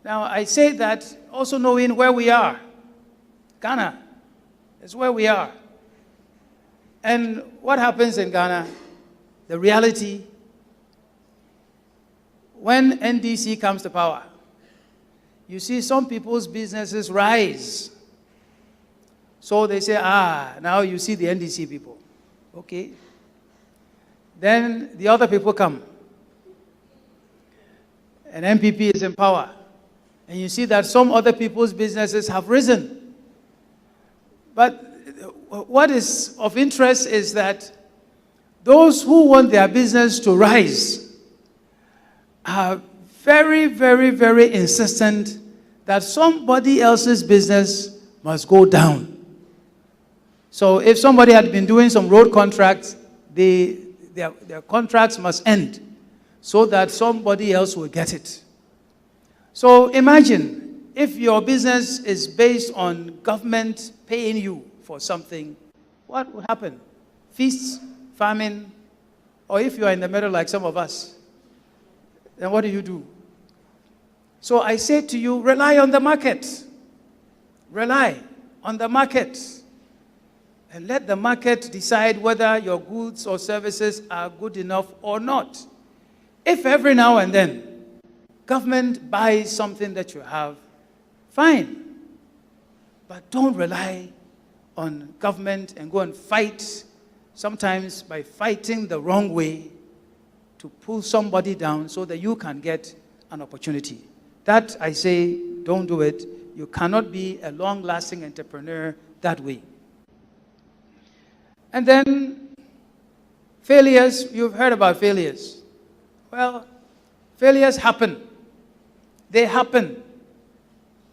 Now, I say that also knowing where we are. Ghana is where we are. And what happens in Ghana, the reality, when NDC comes to power, you see some people's businesses rise. So they say, now you see the NDC people. Okay. Then the other people come. And MPP is in power. And you see that some other people's businesses have risen. But what is of interest is that those who want their business to rise are very, very, very insistent that somebody else's business must go down. So if somebody had been doing some road contracts, their contracts must end so that somebody else will get it. So imagine if your business is based on government paying you for something, what would happen? Feasts, famine, or if you are in the middle like some of us, then what do? So I say to you, rely on the market. Rely on the market. And let the market decide whether your goods or services are good enough or not. If every now and then government buys something that you have, fine. But don't rely on government and go and fight, sometimes by fighting the wrong way, to pull somebody down so that you can get an opportunity. That, I say, don't do it. You cannot be a long-lasting entrepreneur that way. And then failures, you've heard about failures. Well, failures happen. They happen.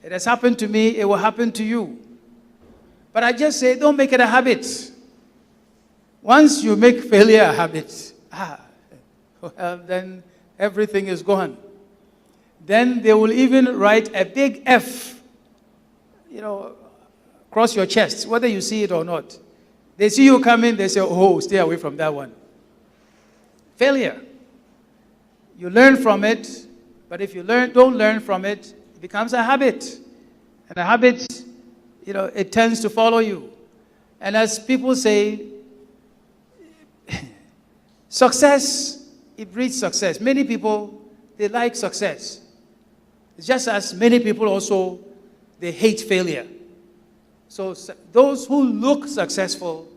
It has happened to me, it will happen to you. But I just say, don't make it a habit. Once you make failure a habit, well, then everything is gone. Then they will even write a big F, across your chest, whether you see it or not. They see you coming, they say, oh, stay away from that one. Failure. You learn from it, but if you don't learn from it, it becomes a habit. And a habit, it tends to follow you. And as people say, success, it breeds success. Many people, they like success. It's just as many people also, they hate failure. So those who look successful,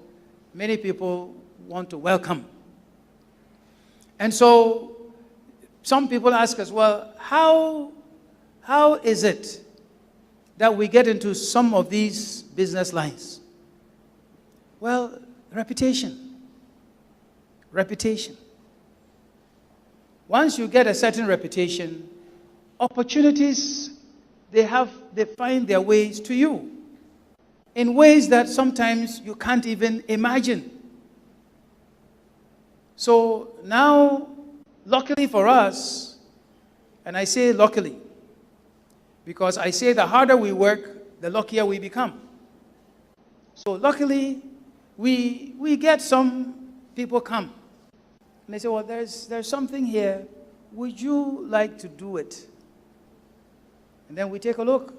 many people want to welcome. And so some people ask us, well, how is it that we get into some of these business lines? Well, reputation. Reputation. Once you get a certain reputation, opportunities, they find their ways to you in ways that sometimes you can't even imagine. So now, luckily for us, and I say luckily, because I say the harder we work, the luckier we become. So luckily, we get some people come. And they say, well, there's something here. Would you like to do it? And then we take a look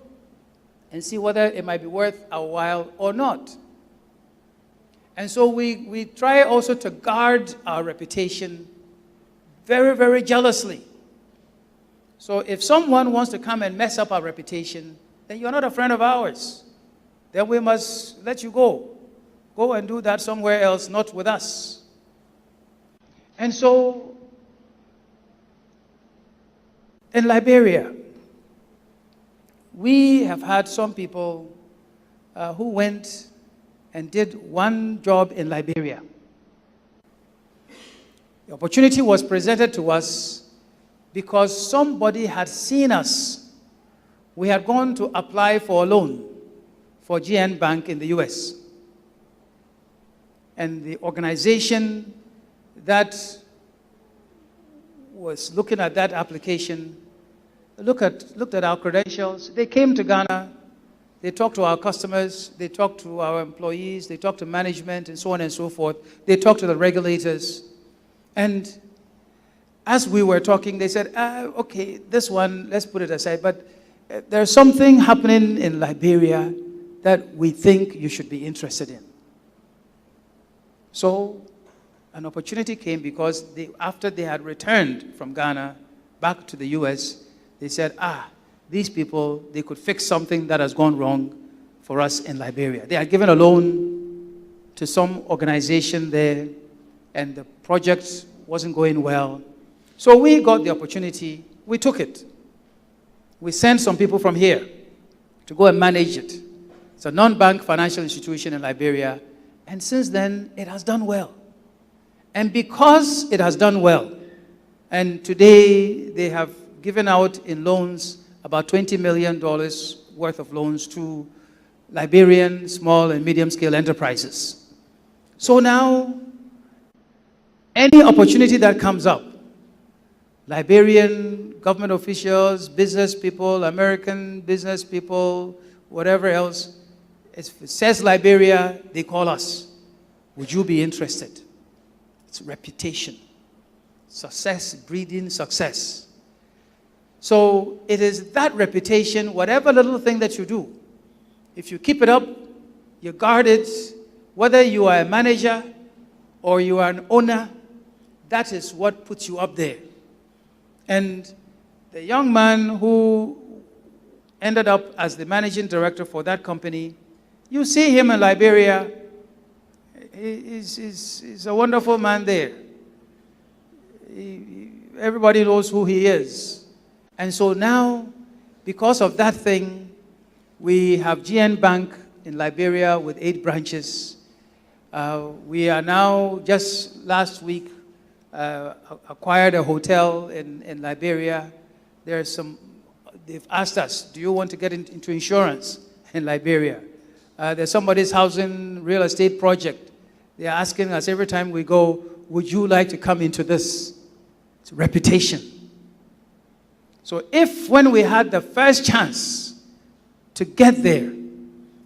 and see whether it might be worth our while or not. And so we try also to guard our reputation very, very jealously. So if someone wants to come and mess up our reputation, then you're not a friend of ours. Then we must let you go. Go and do that somewhere else, not with us. And so, in Liberia, we have had some people who went and did one job in Liberia. The opportunity was presented to us because somebody had seen us. We had gone to apply for a loan for GN Bank in the US. And the organization that was looking at that application looked at our credentials. They came to Ghana. They talked to our customers. They talked to our employees. They talked to management and so on and so forth. They talked to the regulators. And as we were talking, they said, okay, this one, let's put it aside. But there's something happening in Liberia that we think you should be interested in. So an opportunity came because after they had returned from Ghana back to the US, they said, these people, they could fix something that has gone wrong for us in Liberia. They had given a loan to some organization there, and the project wasn't going well. So we got the opportunity, we took it. We sent some people from here to go and manage it. It's a non-bank financial institution in Liberia, and since then, it has done well. And because it has done well, and today they have given out in loans about $20 million worth of loans to Liberian small and medium-scale enterprises. So now, any opportunity that comes up, Liberian government officials, business people, American business people, whatever else, if it says Liberia, they call us. Would you be interested? It's reputation. Success breeding success. So it is that reputation, whatever little thing that you do, if you keep it up, you guard it, whether you are a manager or you are an owner, that is what puts you up there. And the young man who ended up as the managing director for that company, you see him in Liberia, he's a wonderful man there. Everybody knows who he is. And so now, because of that thing, we have GN Bank in Liberia with 8 branches. We are now, just last week, acquired a hotel in Liberia. They've asked us, do you want to get into insurance in Liberia? There's somebody's housing real estate project. They're asking us every time we go, would you like to come into this? It's reputation. So if when we had the first chance to get there,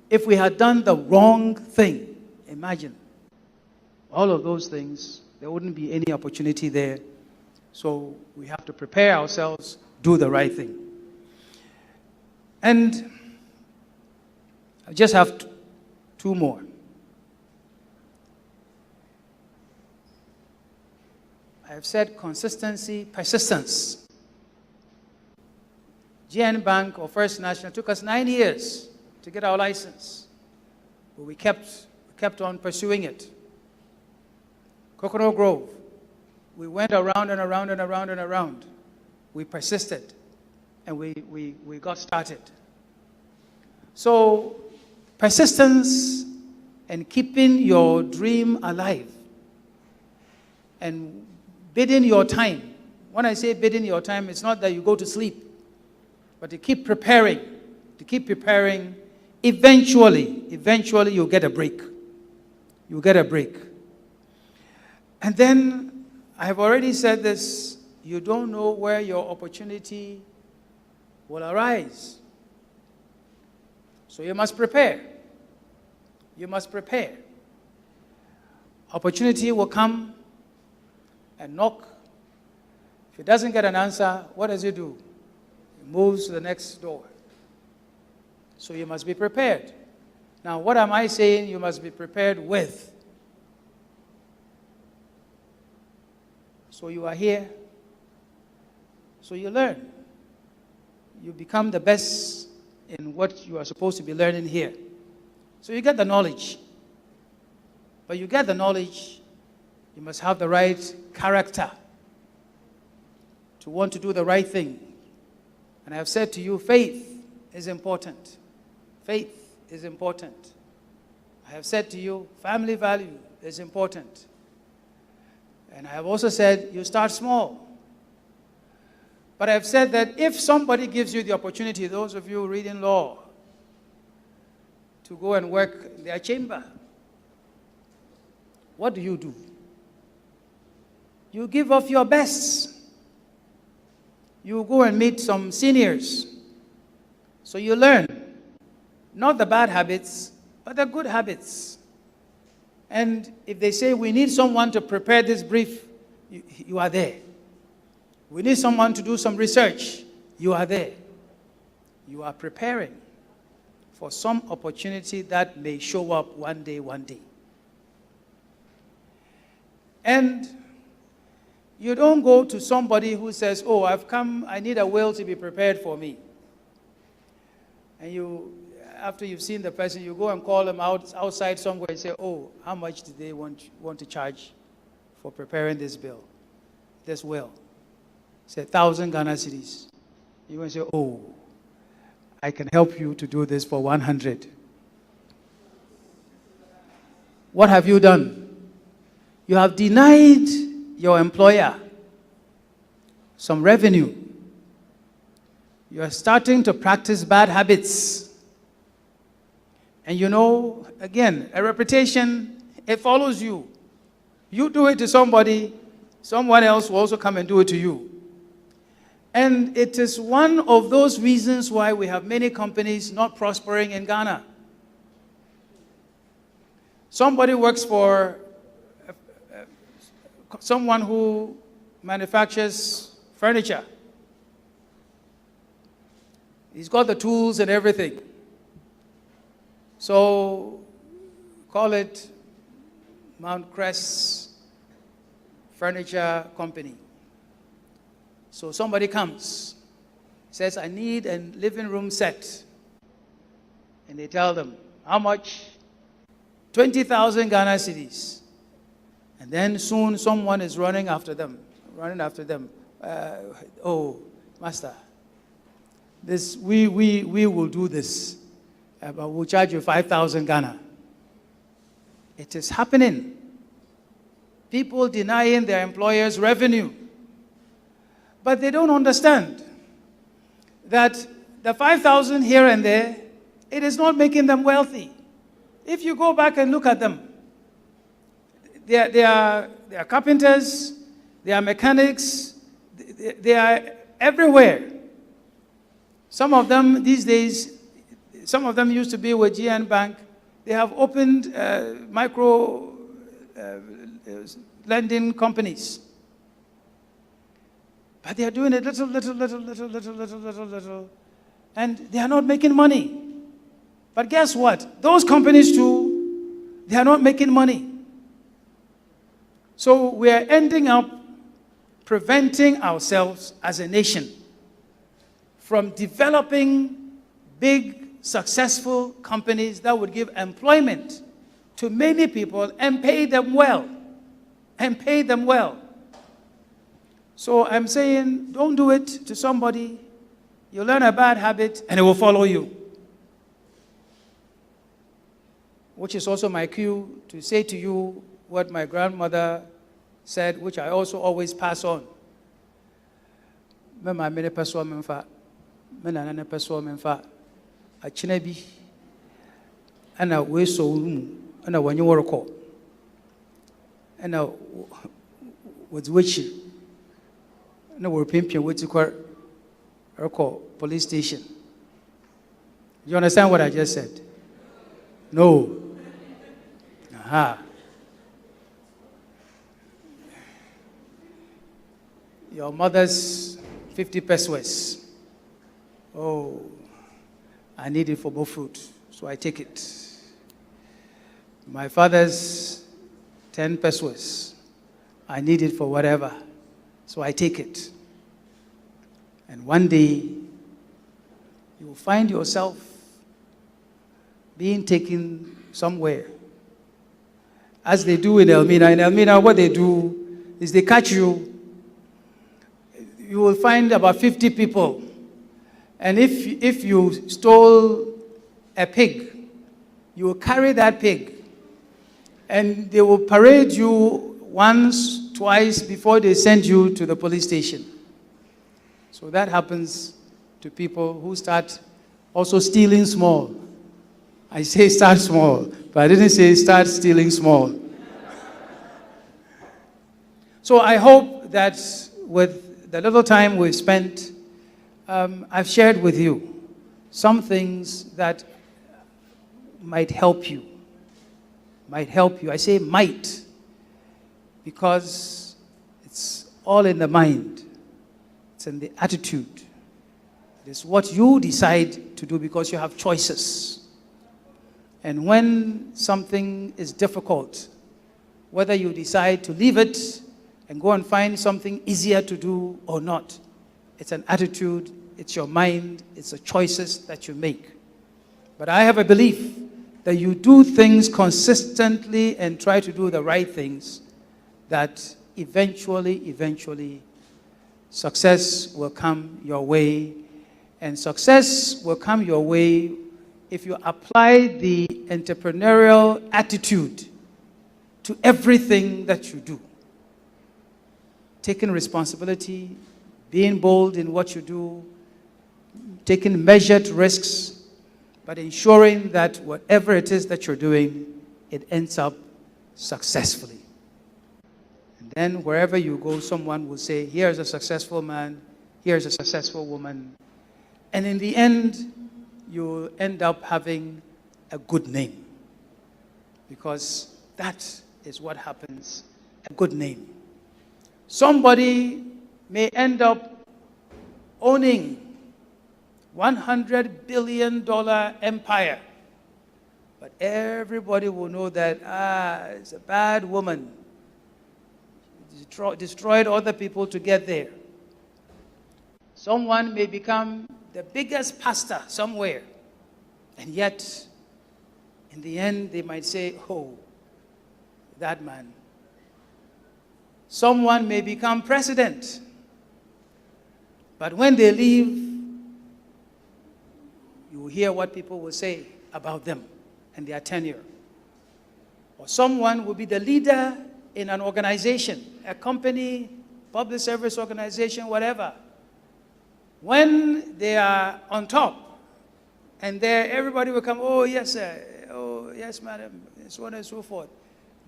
if we had done the wrong thing, imagine, all of those things, there wouldn't be any opportunity there. So we have to prepare ourselves, do the right thing. And I just have 2 more. I have said consistency, persistence. GN Bank or First National took us 9 years to get our license. But we kept on pursuing it. Coconut Grove, we went around and around and around and around. We persisted, and we got started. So, persistence and keeping your dream alive and bidding your time. When I say bidding your time, it's not that you go to sleep, but to keep preparing, eventually you'll get a break. You'll get a break. And then, I have already said this, you don't know where your opportunity will arise. So you must prepare. You must prepare. Opportunity will come and knock. If it doesn't get an answer, what does it do? It moves to the next door. So you must be prepared. Now, what am I saying you must be prepared with? So you are here. So you learn. You become the best in what you are supposed to be learning here. So you get the knowledge. But you get the knowledge, you must have the right character to want to do the right thing. And I have said to you, faith is important. Faith is important. I have said to you, family value is important. And I have also said, you start small. But I've said that if somebody gives you the opportunity, those of you reading law, to go and work in their chamber, what do? You give off your best. You go and meet some seniors. So you learn, not the bad habits, but the good habits. And if they say, we need someone to prepare this brief, you are there. We need someone to do some research. You are there. You are preparing for some opportunity that may show up one day. And you don't go to somebody who says, oh, I've come, I need a will to be prepared for me. And you, after you've seen the person, you go and call them outside somewhere and say, oh, how much do they want to charge for preparing this will? Say 1,000 Ghana cedis. You will say, oh, I can help you to do this for 100. What have you done? You have denied your employer some revenue. You are starting to practice bad habits. And you know, again, a reputation, it follows you. You do it to somebody, someone else will also come and do it to you. And it is one of those reasons why we have many companies not prospering in Ghana. Somebody works for someone who manufactures furniture. He's got the tools and everything. So, call it MountCrest Furniture Company. So somebody comes, says, I need a living room set. And they tell them, how much? 20,000 Ghana cedis. And then soon someone is running after them. Oh, master, this we will do this, but we'll charge you 5,000 Ghana. It is happening. People denying their employers revenue. But they don't understand that the 5,000 here and there, it is not making them wealthy. If you go back and look at them, they are carpenters, they are mechanics, they are everywhere. Some of them these days, some of them used to be with GN Bank. They have opened micro lending companies. But they are doing it little, and they are not making money. But guess what? Those companies too, they are not making money. So we are ending up preventing ourselves as a nation from developing big, successful companies that would give employment to many people and pay them well. So I'm saying, don't do it to somebody. You learn a bad habit and it will follow you. Which is also my cue to say to you what my grandmother said, which I also always pass on. No, we're pimping what you call police station. You understand what I just said? No. Aha. Your mother's 50 pesos. Oh, I need it for both fruit, so I take it. My father's 10 pesos. I need it for whatever. So I take it. And one day, you will find yourself being taken somewhere. As they do in Elmina. In Elmina, what they do is they catch you. You will find about 50 people. And if you stole a pig, you will carry that pig. And they will parade you once, twice before they send you to the police station. So that happens to people who start also stealing small. I say start small, but I didn't say start stealing small. So I hope that with the little time we've spent, I've shared with you some things that might help you. Might help you. I say might, because it's all in the mind. It's in the attitude. It is what you decide to do because you have choices. And when something is difficult, whether you decide to leave it and go and find something easier to do or not, it's an attitude, it's your mind, it's the choices that you make. But I have a belief that you do things consistently and try to do the right things, that eventually, success will come your way. And success will come your way if you apply the entrepreneurial attitude to everything that you do. Taking responsibility, being bold in what you do, taking measured risks, but ensuring that whatever it is that you're doing, it ends up successfully. And then wherever you go, someone will say, here's a successful man, here's a successful woman. And in the end, you'll end up having a good name. Because that is what happens, a good name. Somebody may end up owning $100 billion empire. But everybody will know that, it's a bad woman. Destroyed other people to get there. Someone may become the biggest pastor somewhere. And yet, in the end, they might say, oh, that man. Someone may become president. But when they leave, you will hear what people will say about them and their tenure. Or someone will be the leader in an organization, a company, public service organization, whatever. When they are on top, and there everybody will come, oh, yes, sir, oh, yes, madam, and so on and so forth.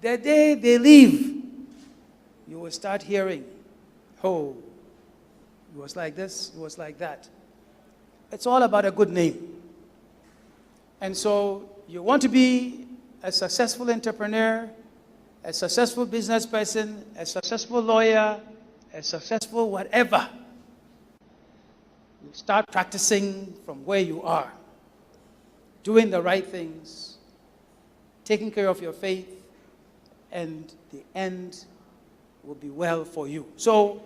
The day they leave, you will start hearing, oh, it was like this, it was like that. It's all about a good name. And so you want to be a successful entrepreneur, a successful business person, a successful lawyer, a successful whatever. You start practicing from where you are, doing the right things, taking care of your faith, and the end will be well for you. So,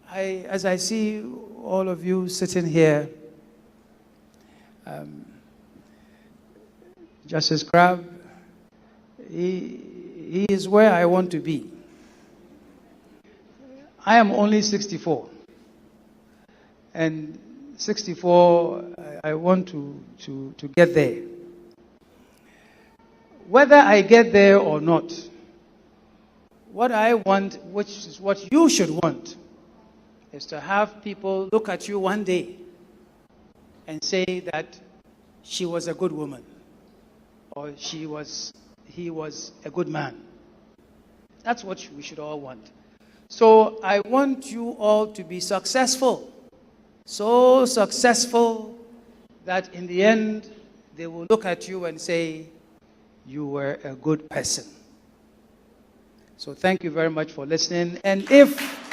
as I see all of you sitting here, Justice Crabb, he is where I want to be. I am only 64. And 64, I want to get there. Whether I get there or not, what I want, which is what you should want, is to have people look at you one day and say that she was a good woman, or he was a good man. That's what we should all want. So I want you all to be successful. So successful that in the end, they will look at you and say, you were a good person. So thank you very much for listening. And if